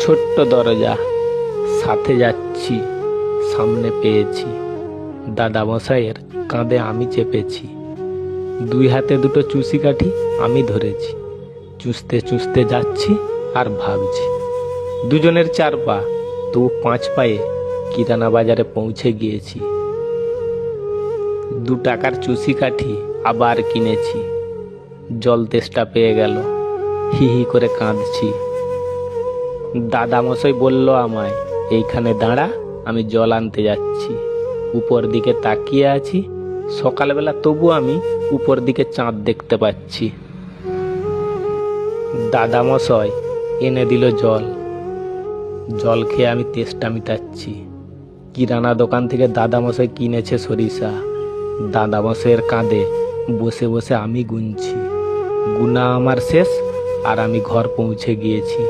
ছোট্ট দরজা, সাথে যাচ্ছি, সামনে পেয়েছি দাদামশাইয়ের কাঁধে আমি চেপেছি। দুই হাতে দুটো চুষি কাঠি আমি ধরেছি, চুষতে চুষতে যাচ্ছি আর ভাবছি। দুজনের 4 পা, তবু 5 পায়ে কিরানা বাজারে পৌঁছে গিয়েছি। 2 টাকার চুষি কাঠি আবার কিনেছি। জল তেষ্টা পেয়ে গেল, হি হি করে কাঁদছি। দাদামশাই বলল আমায়, এইখানে দাঁড়া, আমি জল আনতে যাচ্ছি। উপর দিকে তাকিয়ে আছি, সকালবেলা, তবু আমি উপর দিকে চাঁদ দেখতে পাচ্ছি। দাদামশাই এনে দিল জল। জল খেয়ে আমি তেষ্টা মিটাচ্ছি। কিরানা দোকান থেকে দাদামশাই কিনেছে সরিষা। দাদামশাইয়ের কাঁধে বসে বসে আমি গুনছি। গুনা আমার শেষ আর আমি ঘর পৌঁছে গিয়েছি।